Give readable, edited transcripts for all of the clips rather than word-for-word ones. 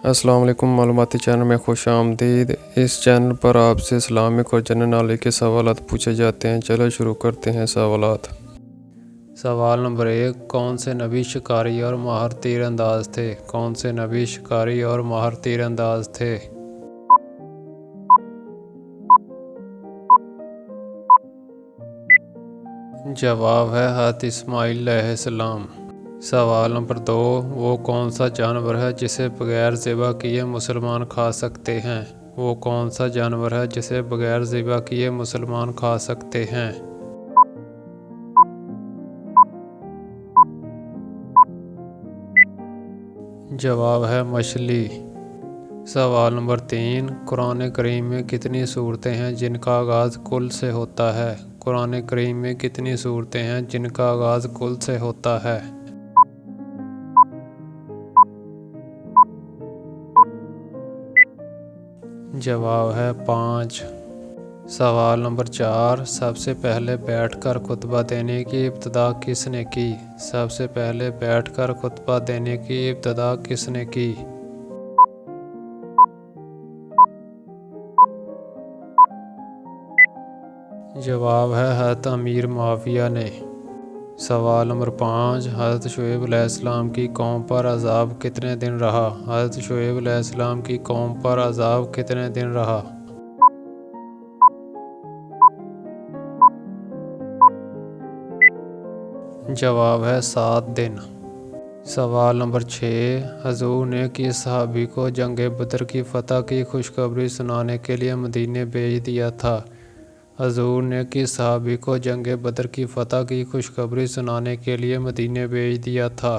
السلام علیکم، معلوماتی چینل میں خوش آمدید۔ اس چینل پر آپ سے اسلامک اور جنرل نالج کے سوالات پوچھے جاتے ہیں۔ چلو شروع کرتے ہیں سوالات۔ سوال نمبر 1، کون سے نبی شکاری اور ماہر تیر انداز تھے؟ کون سے نبی شکاری اور ماہر تیر انداز تھے؟ جواب ہے حضرت اسماعیل علیہ السلام۔ سوال نمبر 2، وہ کون سا جانور ہے جسے بغیر ذبح کیے مسلمان کھا سکتے ہیں؟ وہ کون سا جانور ہے جسے بغیر ذبح کیے مسلمان کھا سکتے ہیں؟ جواب ہے مچھلی۔ سوال نمبر 3، قرآن کریم میں کتنی صورتیں ہیں جن کا آغاز کل سے ہوتا ہے؟ قرآن کریم میں کتنی صورتیں ہیں جن کا آغاز کل سے ہوتا ہے؟ جواب ہے 5۔ سوال نمبر 4، سب سے پہلے بیٹھ کر خطبہ دینے کی ابتدا کس نے کی؟ سب سے پہلے بیٹھ کر خطبہ دینے کی ابتدا کس نے کی؟ جواب ہے حضرت امیر معاویہ نے۔ سوال نمبر 5، حضرت شعیب علیہ السلام کی قوم پر عذاب کتنے دن رہا؟ حضرت شعیب علیہ السلام کی قوم پر عذاب کتنے دن رہا؟ جواب ہے 7 دن۔ سوال نمبر 6، حضور نے کس صحابی کو جنگ بدر کی فتح کی خوشخبری سنانے کے لیے مدینے بھیج دیا تھا؟ حضور نے کس صحابی کو جنگ بدر کی فتح کی خوشخبری سنانے کے لیے مدینے بھیج دیا تھا؟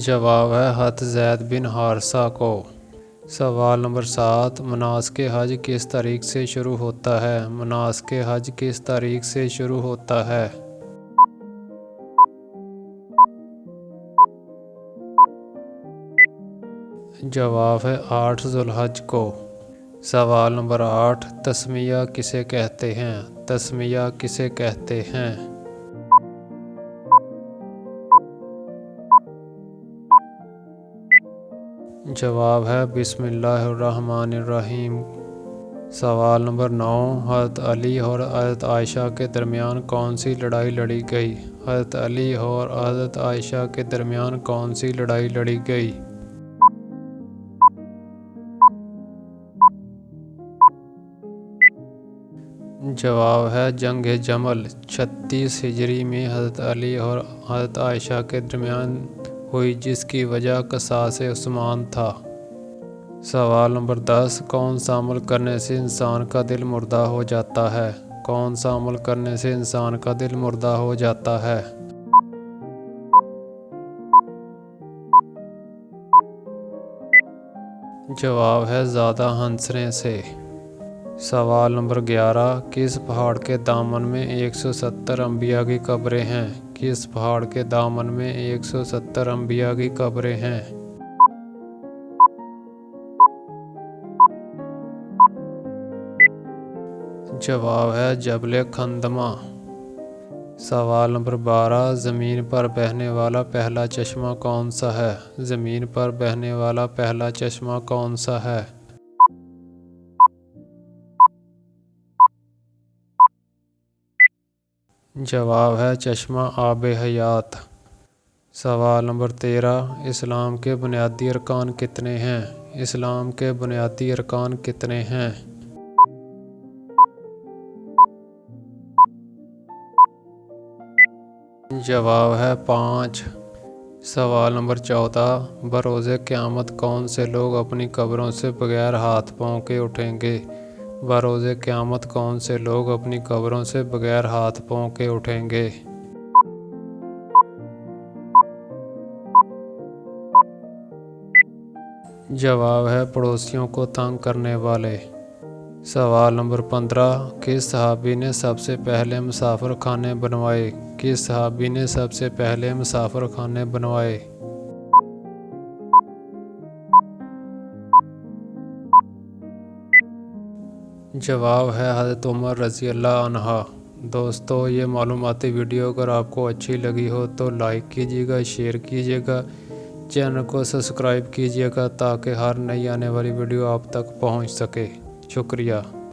جواب ہے حضرت زید بن حارثہ کو۔ سوال نمبر 7، مناسک حج کس تاریخ سے شروع ہوتا ہے؟ مناسک حج کس تاریخ سے شروع ہوتا ہے؟ جواب ہے 8 ذو الحج کو۔ سوال نمبر 8، تسمیہ کسے کہتے ہیں؟ تسمیہ کسے کہتے ہیں؟ جواب ہے بسم اللہ الرحمن الرحیم۔ سوال نمبر 9، حضرت علی اور حضرت عائشہ کے درمیان کون سی لڑائی لڑی گئی؟ حضرت علی اور حضرت عائشہ کے درمیان کون سی لڑائی لڑی گئی؟ جواب ہے جنگ جمل۔ 36 ہجری میں حضرت علی اور حضرت عائشہ کے درمیان ہوئی جس کی وجہ قصاص عثمان تھا۔ سوال نمبر 10، کون سا عمل کرنے سے انسان کا دل مردہ ہو جاتا ہے؟ کون سا عمل کرنے سے انسان کا دل مردہ ہو جاتا ہے؟ جواب ہے زیادہ ہنسنے سے۔ سوال نمبر 11، کس پہاڑ کے دامن میں 170 انبیاء کی قبریں ہیں؟ کس پہاڑ کے دامن میں 170 انبیاء کی قبریں ہیں؟ جواب ہے جبل خندمہ۔ سوال نمبر 12، زمین پر بہنے والا پہلا چشمہ کون سا ہے؟ زمین پر بہنے والا پہلا چشمہ کون سا ہے؟ جواب ہے چشمہ آب حیات۔ سوال نمبر 13، اسلام کے بنیادی ارکان کتنے ہیں؟ اسلام کے بنیادی ارکان کتنے ہیں؟ جواب ہے 5۔ سوال نمبر 14، بروز قیامت کون سے لوگ اپنی قبروں سے بغیر ہاتھ پاؤں کے اٹھیں گے؟ بروز قیامت کون سے لوگ اپنی قبروں سے بغیر ہاتھ پاؤں کے اٹھیں گے؟ جواب ہے پڑوسیوں کو تنگ کرنے والے۔ سوال نمبر 15، کس صحابی نے سب سے پہلے مسافر خانے بنوائے؟ کس صحابی نے سب سے پہلے مسافر خانے بنوائے؟ جواب ہے حضرت عمر رضی اللہ عنہ۔ دوستو یہ معلوماتی ویڈیو اگر آپ کو اچھی لگی ہو تو لائک کیجیے گا، شیئر کیجیے گا، چینل کو سبسکرائب کیجیے گا تاکہ ہر نئی آنے والی ویڈیو آپ تک پہنچ سکے۔ شکریہ۔